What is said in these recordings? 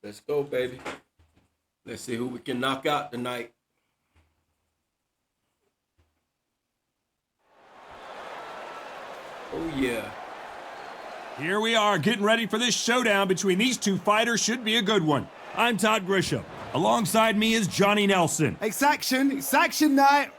Let's go, baby. Let's see who we can knock out tonight. Oh, yeah. Here we are, getting ready for this showdown between these two fighters. Should be a good one. I'm Todd Grisham. Alongside me is Johnny Nelson. It's action night.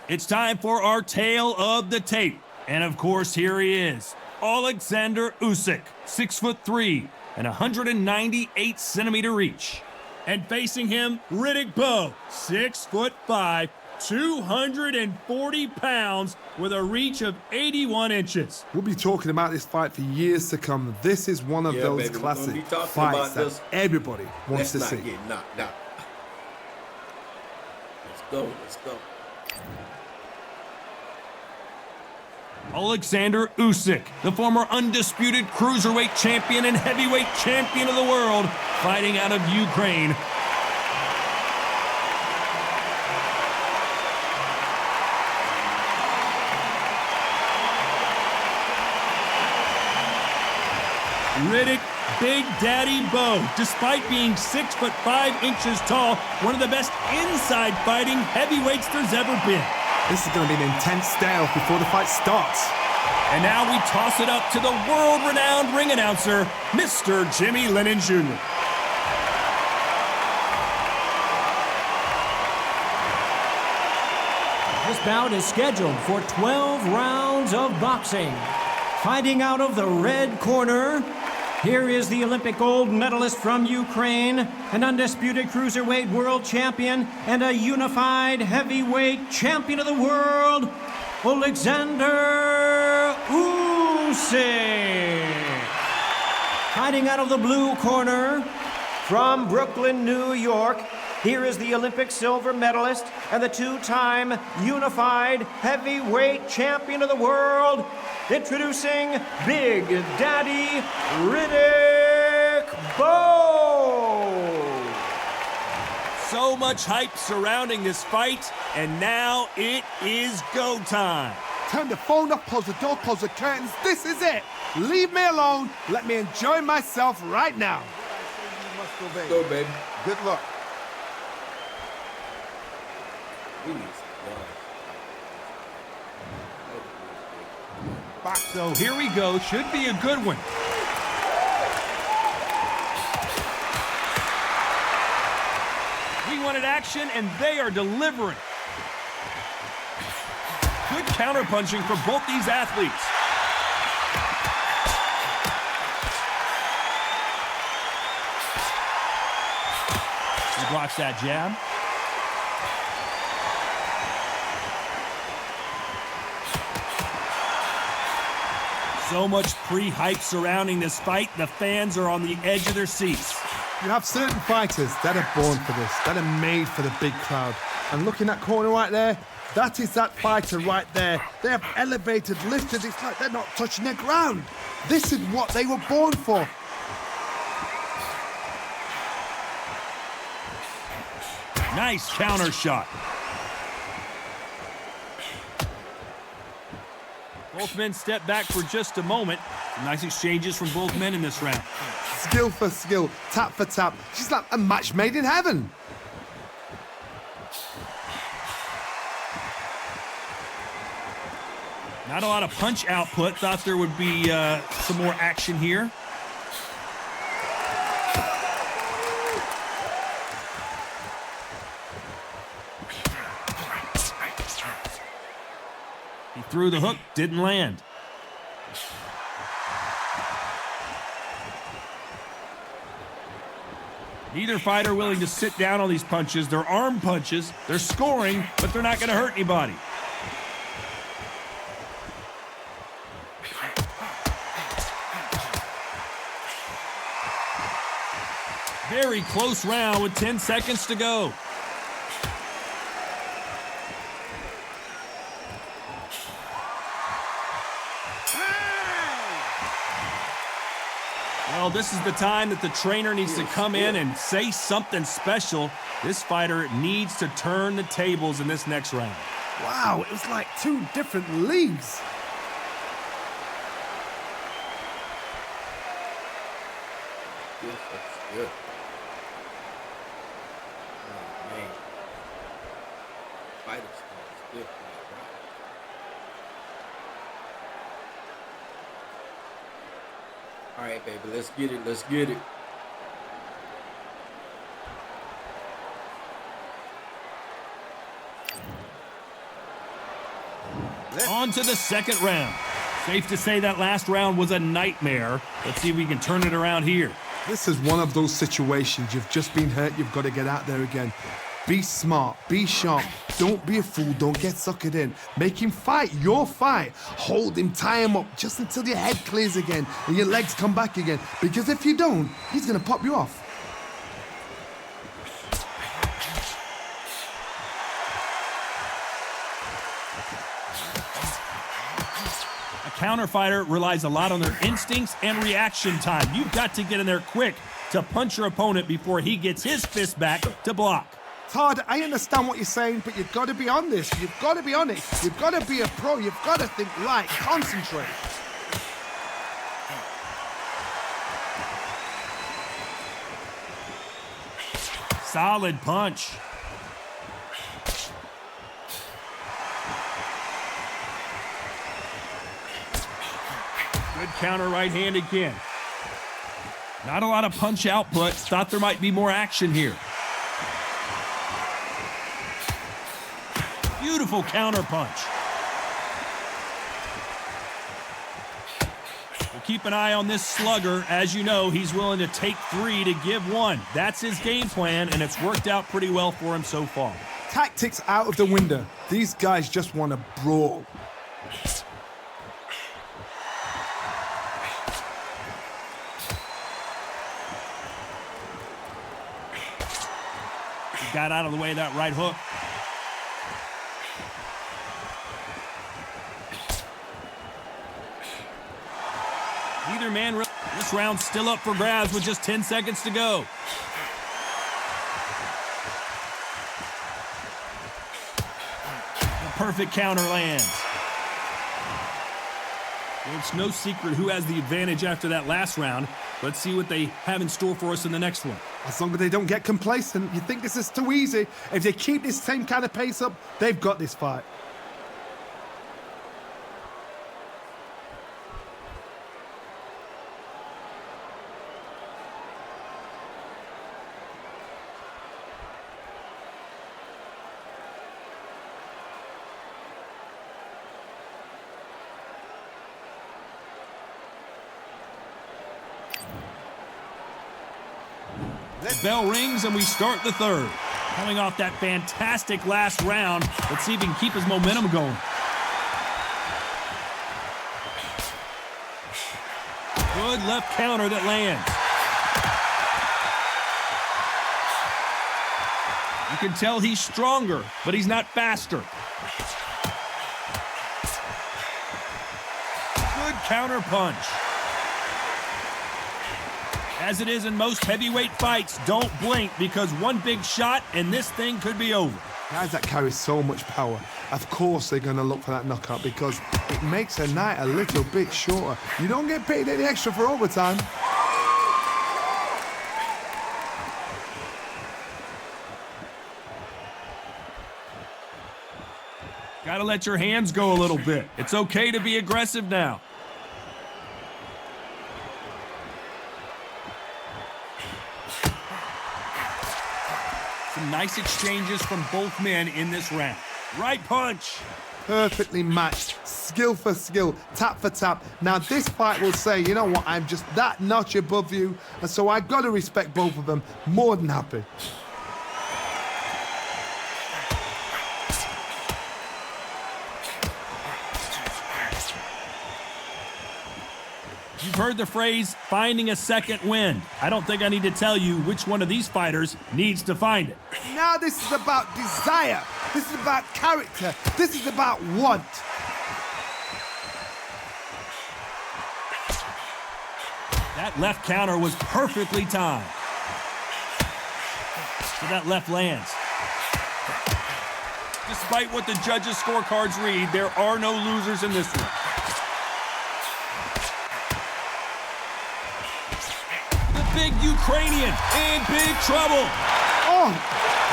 It's time for our tale of the tape. And of course, here he is. Oleksandr Usyk, 6'3" and 198-centimeter reach. And facing him, Riddick Bowe, 6'5", 240 pounds with a reach of 81 inches. We'll be talking about this fight for years to come. This is one of those baby, classic fights that everybody wants to see. Let's not get knocked out. Let's go. Oleksandr Usyk, the former undisputed cruiserweight champion and heavyweight champion of the world, fighting out of Ukraine. Riddick Big Daddy Bowe, despite being 6'5" tall, one of the best inside fighting heavyweights there's ever been. This is going to be an intense stare before the fight starts. And now we toss it up to the world-renowned ring announcer, Mr. Jimmy Lennon Jr. This bout is scheduled for 12 rounds of boxing. Fighting out of the red corner, here is the Olympic gold medalist from Ukraine, an undisputed cruiserweight world champion, and a unified heavyweight champion of the world, Oleksandr Usyk. Fighting out of the blue corner, from Brooklyn, New York, here is the Olympic silver medalist and the two-time unified heavyweight champion of the world, introducing Big Daddy Riddick Bowe. So much hype surrounding this fight, and now it is go time. Turn the phone off, close the door, close the curtains. This is it. Leave me alone. Let me enjoy myself right now. Let's go, baby. Good luck. We need some So here we go. Should be a good one. We wanted action, and they are delivering. Good counterpunching from both these athletes. He blocks that jab. So much pre-hype surrounding this fight, the fans are on the edge of their seats. You have certain fighters that are born for this, that are made for the big crowd. And looking at corner right there, that is that fighter right there. They have elevated, lifted, it's like they're not touching the ground. This is what they were born for. Nice counter shot. Both men step back for just a moment. Some nice exchanges from both men in this round. Skill for skill, tap for tap. She's like a match made in heaven. Not a lot of punch output. Thought there would be some more action here. He threw the hook, didn't land. Neither fighter willing to sit down on these punches. They're arm punches. They're scoring, but they're not going to hurt anybody. Very close round with 10 seconds to go. Well, this is the time that the trainer needs to come in and say something special. This fighter needs to turn the tables in this next round. Wow, it was like two different leagues. Yes, that's good. Man. Fight is still all right, baby. Let's get it. Let's get it. On to the second round. Safe to say that last round was a nightmare. Let's see if we can turn it around here. This is one of those situations. You've just been hurt. You've got to get out there again. Be smart. Be sharp. Don't be a fool. Don't get suckered in. Make him fight your fight. Hold him. Tie him up just until your head clears again and your legs come back again. Because if you don't, he's going to pop you off. A counter fighter relies a lot on their instincts and reaction time. You've got to get in there quick to punch your opponent before he gets his fist back to block. Todd, I understand what you're saying, but you've got to be on this. You've got to be on it. You've got to be a pro. You've got to think light. Concentrate. Solid punch. Good counter right hand again. Not a lot of punch output. Thought there might be more action here. Beautiful counter punch. We'll keep an eye on this slugger. As you know, he's willing to take 3 to give 1. That's his game plan, and it's worked out pretty well for him so far. Tactics out of the window. These guys just want to brawl. He got out of the way of that right hook. Neither man, this round's still up for grabs with just 10 seconds to go. The perfect counter lands. Well, it's no secret who has the advantage after that last round. Let's see what they have in store for us in the next one. As long as they don't get complacent, you think this is too easy. If they keep this same kind of pace up, they've got this fight. The bell rings and we start the third. Coming off that fantastic last round, let's see if he can keep his momentum going. Good left counter that lands. You can tell he's stronger, but he's not faster. Good counter punch. As it is in most heavyweight fights, don't blink because one big shot and this thing could be over. Guys that carry so much power, of course they're going to look for that knockout because it makes a night a little bit shorter. You don't get paid any extra for overtime. Gotta let your hands go a little bit. It's okay to be aggressive now. Some nice exchanges from both men in this round. Right punch. Perfectly matched, skill for skill, tap for tap. Now this fight will say, you know what, I'm just that notch above you, and so I've got to respect both of them. More than happy. You've heard the phrase, finding a second wind. I don't think I need to tell you which one of these fighters needs to find it. Now this is about desire. This is about character. This is about want. That left counter was perfectly timed. So that left lands. Despite what the judges' scorecards read, there are no losers in this one. The big Ukrainian in big trouble. Oh!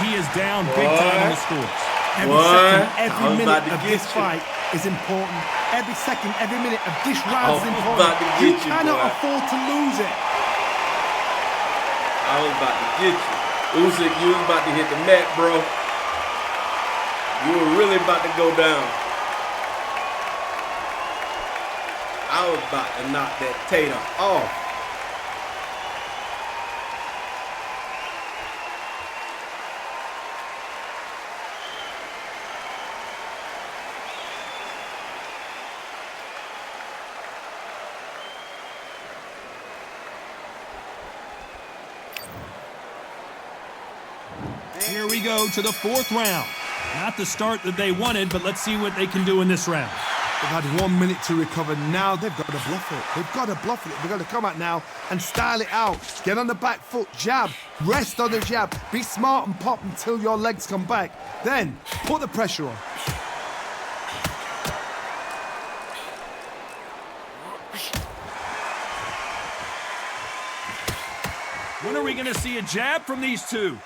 He is down big time on the scores. Every second, every minute of this fight is important. Every second, every minute of this round is important. You cannot afford to lose it. I was about to get you. Usyk, you was about to hit the mat, bro. You were really about to go down. I was about to knock that tater off. Here we go to the fourth round. Not the start that they wanted, but let's see what they can do in this round. They've had 1 minute to recover. Now they've got to bluff it. They've got to bluff it. They've got to come out now and style it out. Get on the back foot, jab, rest on the jab. Be smart and pop until your legs come back. Then put the pressure on. When are we going to see a jab from these two?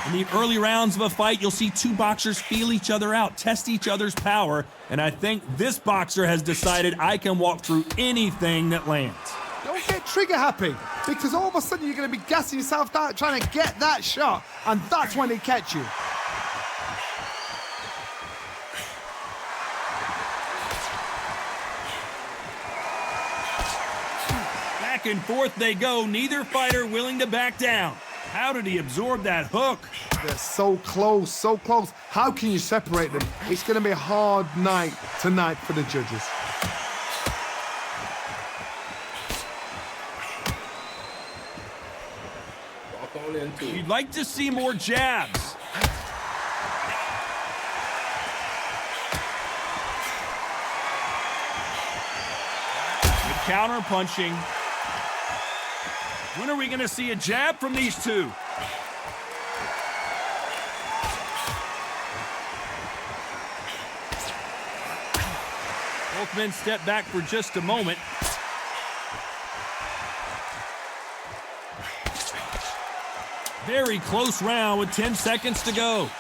In the early rounds of a fight, you'll see two boxers feel each other out, test each other's power, and I think this boxer has decided I can walk through anything that lands. Don't get trigger happy, because all of a sudden you're going to be gassing yourself out trying to get that shot, and that's when they catch you. Back and forth they go, neither fighter willing to back down. How did he absorb that hook? They're so close, so close. How can you separate them? It's going to be a hard night tonight for the judges. Walk on into it. You'd like to see more jabs. Good counter punching. When are we going to see a jab from these two? Both men step back for just a moment. Very close round with 10 seconds to go.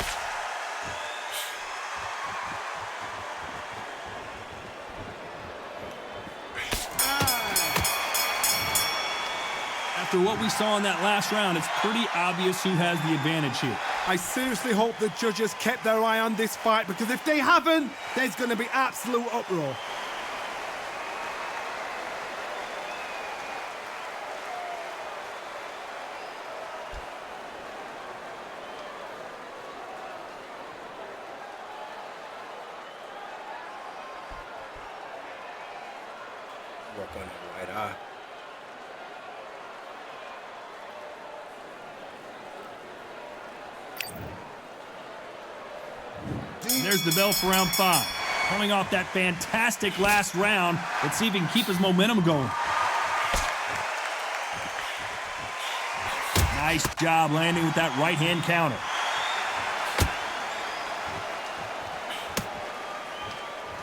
After what we saw in that last round, it's pretty obvious who has the advantage here. I seriously hope the judges kept their eye on this fight, because if they haven't, there's going to be absolute uproar. Work on that right eye. There's the bell for round 5. Coming off that fantastic last round, let's see if he can keep his momentum going. Nice job landing with that right-hand counter.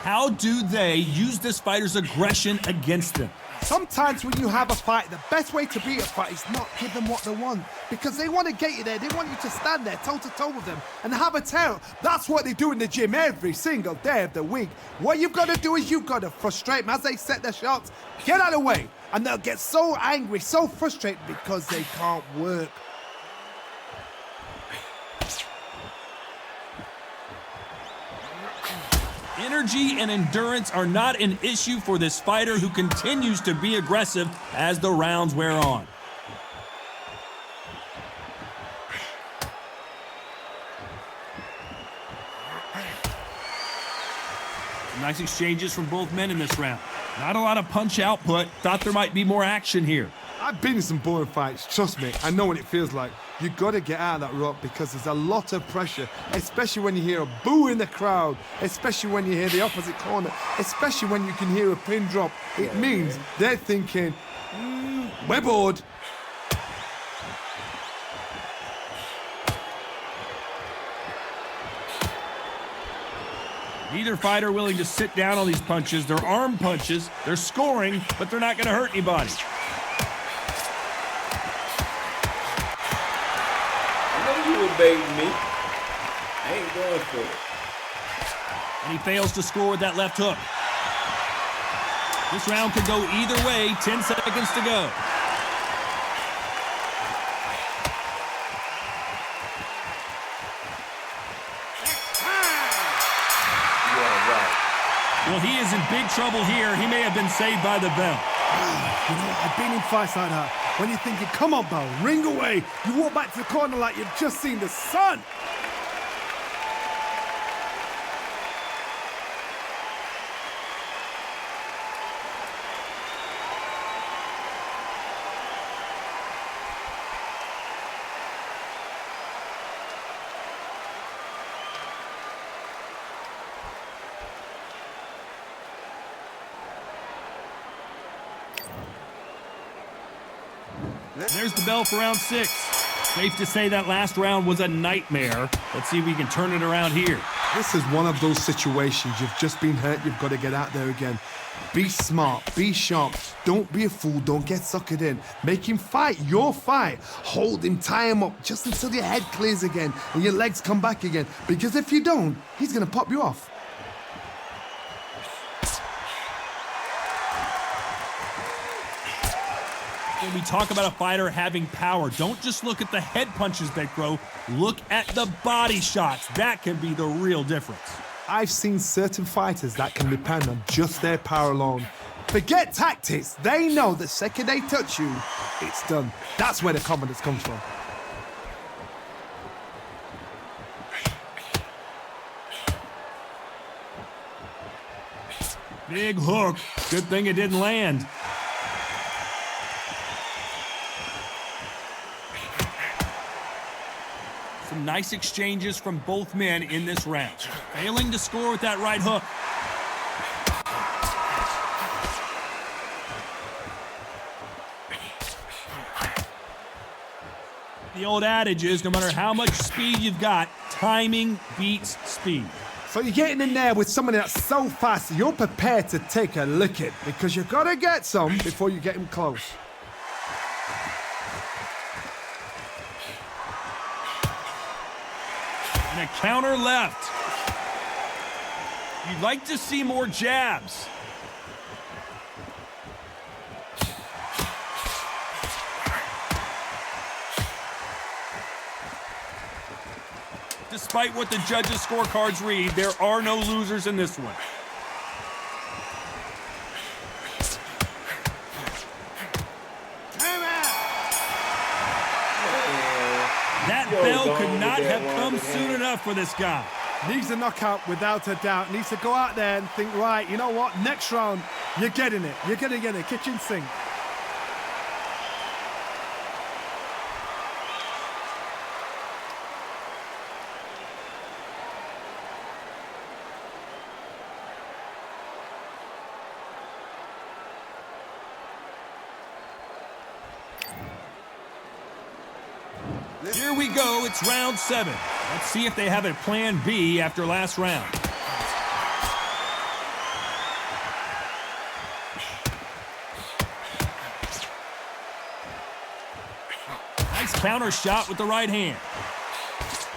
How do they use this fighter's aggression against them? Sometimes when you have a fight, the best way to beat a fight is not give them what they want, because they want to get you there. They want you to stand there toe-to-toe with them and have a tear. That's what they do in the gym every single day of the week. What you've got to do is you've got to frustrate them as they set their shots. Get out of the way, and they'll get so angry, so frustrated because they can't work. Energy and endurance are not an issue for this fighter, who continues to be aggressive as the rounds wear on. Some nice exchanges from both men in this round. Not a lot of punch output. Thought there might be more action here. I've been in some boring fights, trust me, I know what it feels like. You've got to get out of that rut, because there's a lot of pressure, especially when you hear a boo in the crowd, especially when you hear the opposite corner, especially when you can hear a pin drop. It means they're thinking, we're bored. Neither fighter willing to sit down on these punches. They're arm punches. They're scoring, but they're not going to hurt anybody. I know you were baiting me. I ain't going for it. And he fails to score with that left hook. This round could go either way. 10 seconds to go. Well, he is in big trouble here. He may have been saved by the bell. You know, I've been in fights like that. When you're thinking, come on, Bowe, ring away. You walk back to the corner like you've just seen the sun. There's the bell for round 6. Safe to say that last round was a nightmare. Let's see if we can turn it around here. This is one of those situations. You've just been hurt. You've got to get out there again. Be smart. Be sharp. Don't be a fool. Don't get suckered in. Make him fight your fight. Hold him. Tie him up just until your head clears again and your legs come back again. Because if you don't, he's going to pop you off. When we talk about a fighter having power, don't just look at the head punches they throw. Look at the body shots. That can be the real difference. I've seen certain fighters that can depend on just their power alone. Forget tactics. They know the second they touch you, it's done. That's where the confidence comes from. Big hook. Good thing it didn't land. Some nice exchanges from both men in this round. Failing to score with that right hook. The old adage is, no matter how much speed you've got, timing beats speed. So you're getting in there with somebody that's so fast, you're prepared to take a licking because you've got to get some before you get him close. And a counter left. You'd like to see more jabs. Despite what the judges' scorecards read, there are no losers in this one. That bell could not have come soon enough for this guy. Needs a knockout without a doubt. Needs to go out there and think, right, you know what? Next round, you're getting it. You're going to get it. Kitchen sink. Here we go, it's round 7. Let's see if they have a plan B after last round. Nice counter shot with the right hand.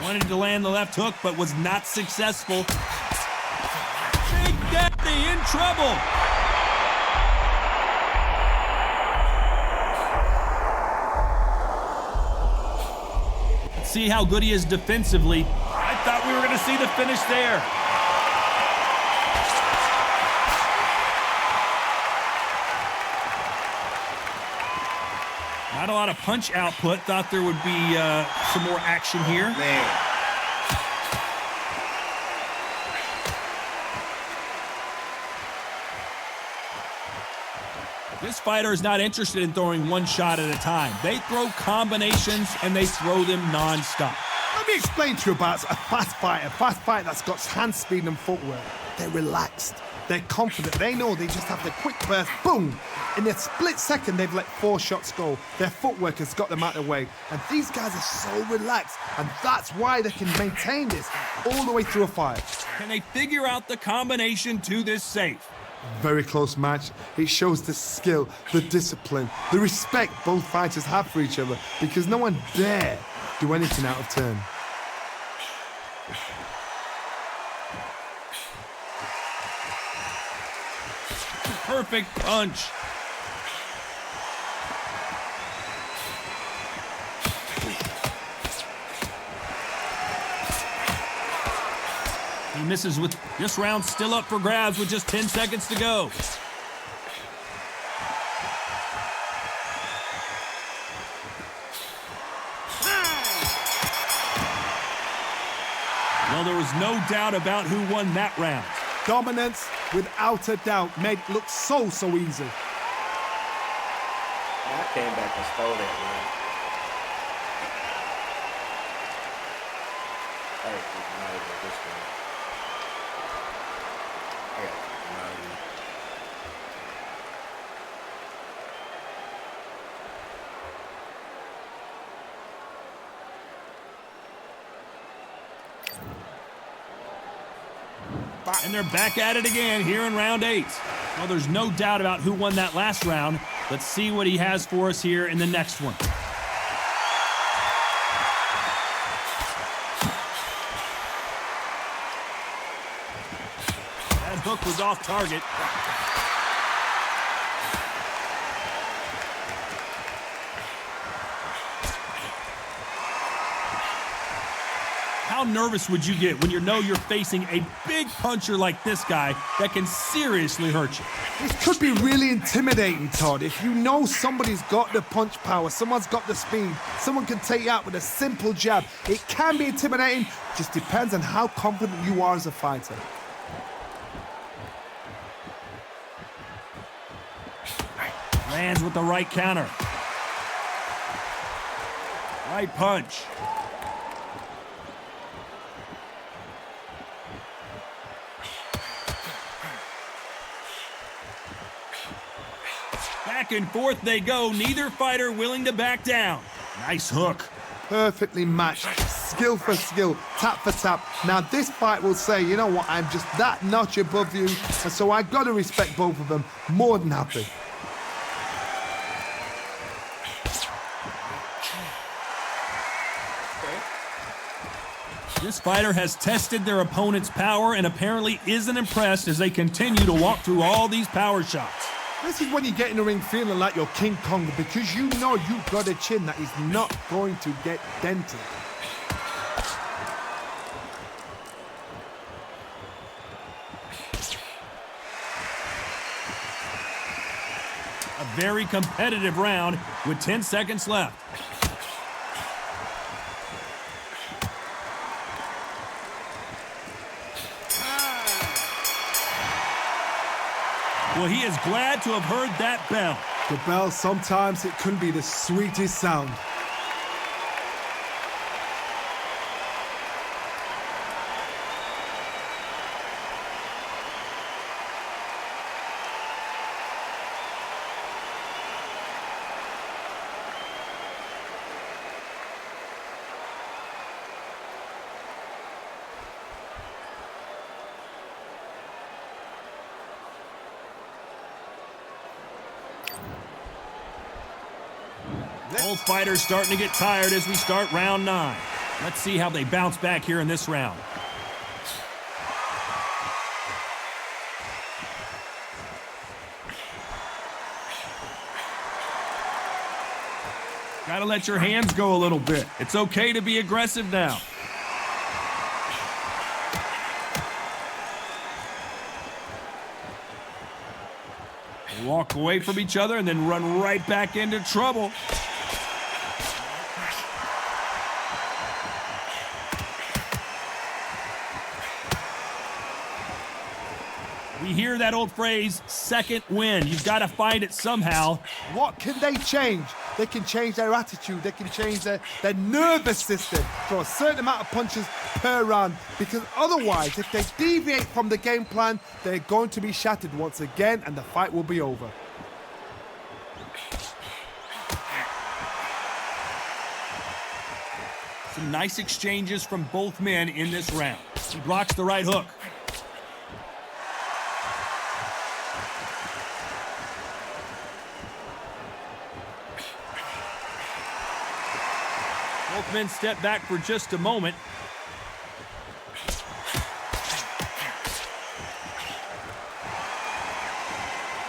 Wanted to land the left hook, but was not successful. Big Daddy in trouble. See how good he is defensively. I thought we were going to see the finish there. Not a lot of punch output. Thought there would be some more action here. Man. This fighter is not interested in throwing one shot at a time. They throw combinations, and they throw them non-stop. Let me explain to you about a fast fighter that's got hand speed and footwork. they're relaxed. They're confident. They know they just have the quick burst. Boom! In a split second, they've let 4 shots go. Their footwork has got them out of the way. And these guys are so relaxed. And that's why they can maintain this all the way through a fight. Can they figure out the combination to this safe? Very close match. It shows the skill, the discipline, the respect both fighters have for each other, because no one dare do anything out of turn. Perfect punch. He misses with this round still up for grabs with just 10 seconds to go. Well, there was no doubt about who won that round. Dominance, without a doubt, made it look so easy. I came back and stole that, man. I got to keep my eye on this one. I got to keep my eye on. And they're back at it again here in round 8. Well, there's no doubt about who won that last round. Let's see what he has for us here in the next one. That hook was off target. How nervous would you get when you know you're facing a big puncher like this guy that can seriously hurt you? This could be really intimidating, Todd. If you know somebody's got the punch power, someone's got the speed, someone can take you out with a simple jab. It can be intimidating, just depends on how confident you are as a fighter. Lands with the right counter. Right punch. Back and forth they go, neither fighter willing to back down. Nice hook. Perfectly matched, skill for skill, tap for tap. Now this fight will say, you know what, I'm just that notch above you, and so I got to respect both of them. More than happy. This fighter has tested their opponent's power and apparently isn't impressed as they continue to walk through all these power shots. This is when you get in the ring feeling like you're King Kong, because you know you've got a chin that is not going to get dented. A very competitive round with 10 seconds left. Well, he is glad to have heard that bell. The bell, sometimes it can be the sweetest sound. Both fighters starting to get tired as we start round 9. Let's see how they bounce back here in this round. Gotta let your hands go a little bit. It's okay to be aggressive now. They walk away from each other and then run right back into trouble. We hear that old phrase, second win. You've got to find it somehow. What can they change? they can change their attitude, they can change their nervous system for a certain amount of punches per round, because otherwise, if they deviate from the game plan, they're going to be shattered once again and the fight will be over. Some nice exchanges from both men in this round. He blocks the right hook. Both men step back for just a moment.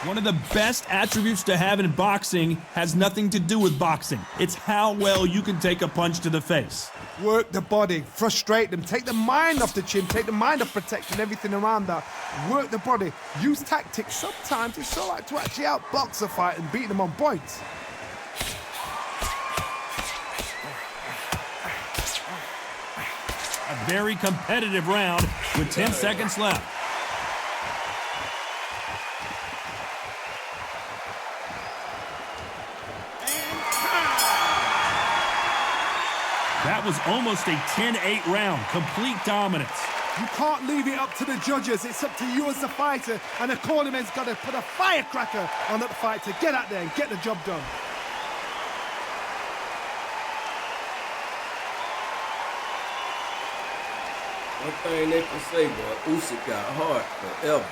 One of the best attributes to have in boxing has nothing to do with boxing. It's how well you can take a punch to the face. Work the body, frustrate them, take the mind off the chin, take the mind off protecting everything around that. Work the body, use tactics. Sometimes it's all right to actually outbox a fight and beat them on points. A very competitive round with 10 seconds left. That was almost a 10-8 round, complete dominance. You can't leave it up to the judges. It's up to you as the fighter, and the cornerman's got to put a firecracker on that fight to get out there and get the job done. One thing they can say, boy, Usyk got heart forever.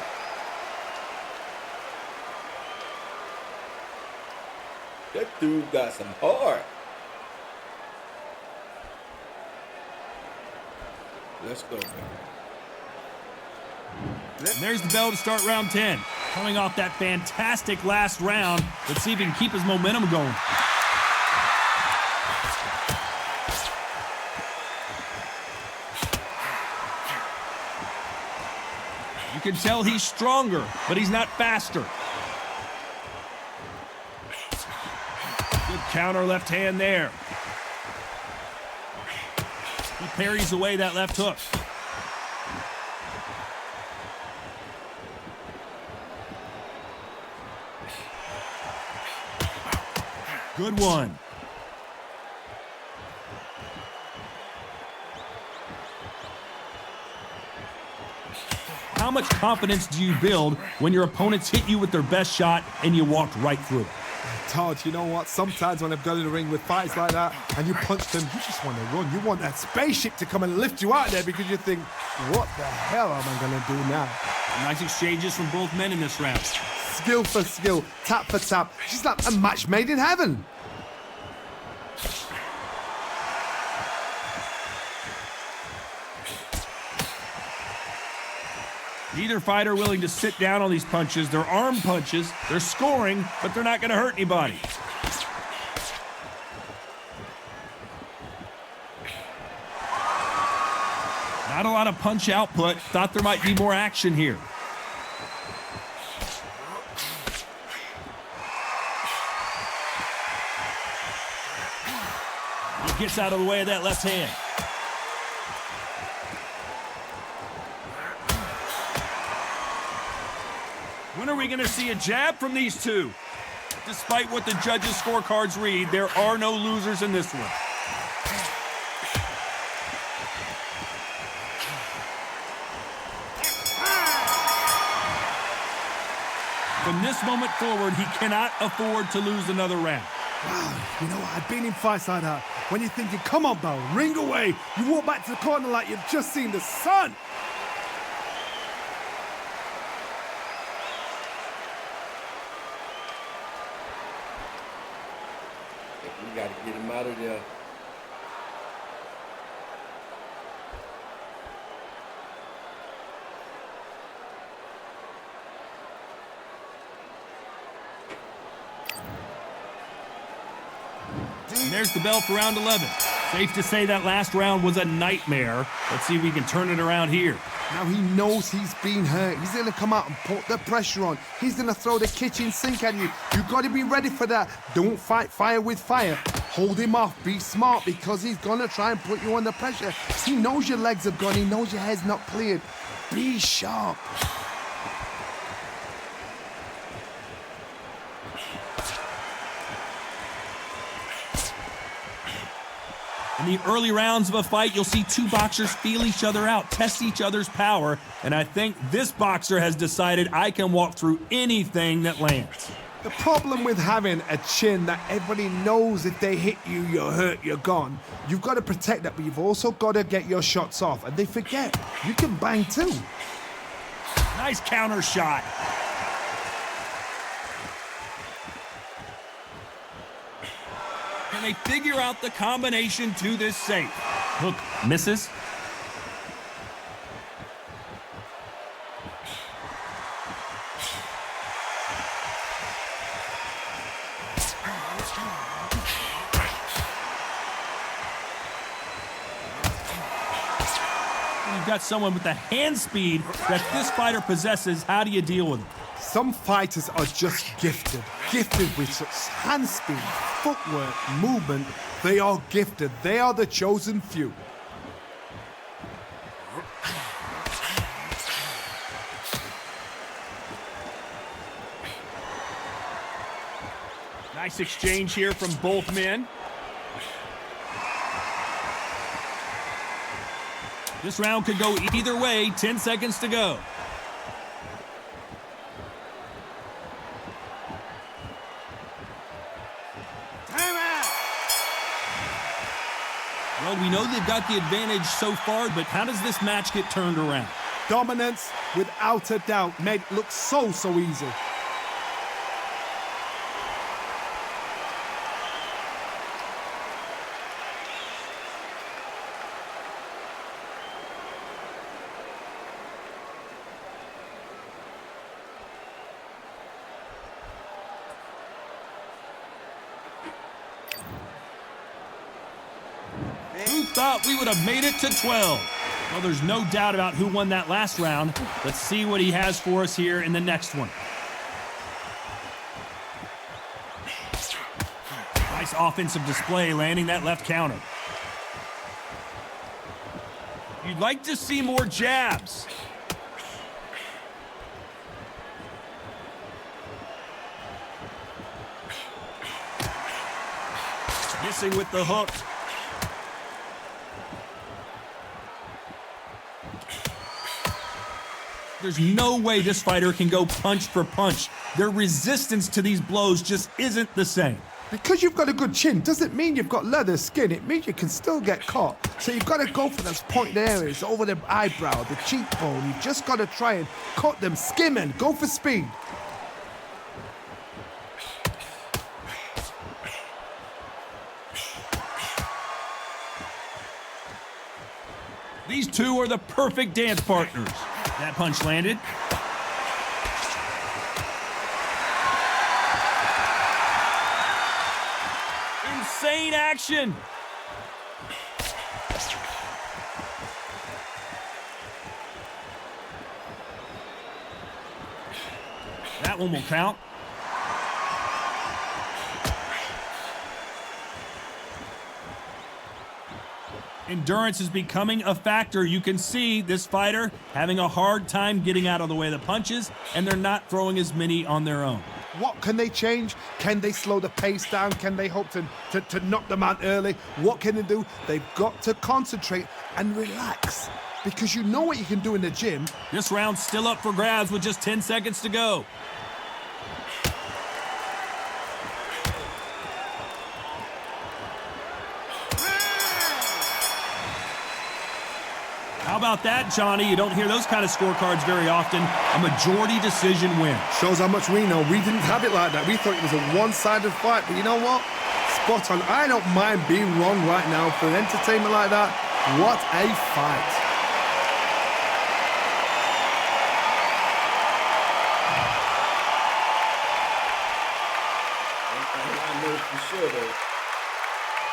That dude got some heart. Let's go, man. And there's the bell to start round 10. Coming off that fantastic last round, let's see if he can keep his momentum going. You can tell he's stronger, but he's not faster. Good counter left hand there. He parries away that left hook. Good one. How much confidence do you build when your opponents hit you with their best shot and you walked right through it? Todd, you know what? Sometimes when I've got in the ring with fights like that and you punch them, you just want to run. You want that spaceship to come and lift you out there because you think, what the hell am I going to do now? Nice exchanges from both men in this round. Skill for skill, tap for tap. She's like a match made in heaven. Neither fighter willing to sit down on these punches. They're arm punches. They're scoring, but they're not going to hurt anybody. Not a lot of punch output. Thought there might be more action here. He gets out of the way of that left hand. When are we going to see a jab from these two? Despite what the judges' scorecards read, there are no losers in this one. From this moment forward, he cannot afford to lose another round. Wow, you know what? I've been in fights like that. When you're thinking, come on, Bowe, ring away. You walk back to the corner like you've just seen the sun. We got to get him out of there. And there's the bell for round 11. Safe to say that last round was a nightmare. Let's see if we can turn it around here. Now he knows he's been hurt. He's going to come out and put the pressure on. He's going to throw the kitchen sink at you. You've got to be ready for that. Don't fight fire with fire. Hold him off. Be smart because he's going to try and put you under pressure. He knows your legs are gone. He knows your head's not cleared. Be sharp. In the early rounds of a fight, you'll see two boxers feel each other out, test each other's power, and I think this boxer has decided I can walk through anything that lands. The problem with having a chin that everybody knows if they hit you, you're hurt, you're gone. You've got to protect that, but you've also got to get your shots off. And they forget, you can bang too. Nice counter shot. Can they figure out the combination to this safe? Hook misses. You've got someone with the hand speed that this fighter possesses. How do you deal with him? Some fighters are just gifted with such hand speed, footwork, movement. They are gifted. They are the chosen few. Nice exchange here from both men. This round could go either way. 10 seconds to go. Well, we know they've got the advantage so far, but how does this match get turned around? Dominance, without a doubt, made it look so easy. Who thought we would have made it to 12? Well, there's no doubt about who won that last round. Let's see what he has for us here in the next one. Nice offensive display, landing that left counter. You'd like to see more jabs. Missing with the hook. There's no way this fighter can go punch for punch. Their resistance to these blows just isn't the same. Because you've got a good chin doesn't mean you've got leather skin. It means you can still get caught. So you've got to go for those pointed areas, over the eyebrow, the cheekbone. You've just got to try and cut them, skim and go for speed. These two are the perfect dance partners. That punch landed. Insane action. That one will count. Endurance is becoming a factor. You can see this fighter having a hard time getting out of the way of the punches, and they're not throwing as many on their own. What can they change? Can they slow the pace down? Can they hope to knock them out early? What can they do? They've got to concentrate and relax, because you know what you can do in the gym. This round's still up for grabs with just 10 seconds to go. How about that, Johnny? You don't hear those kind of scorecards very often. A majority decision win. Shows how much we know. We didn't have it like that. We thought it was a one-sided fight, but you know what? Spot on. I don't mind being wrong right now. For an entertainment like that, what a fight. I know for sure, though,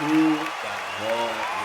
who got wrong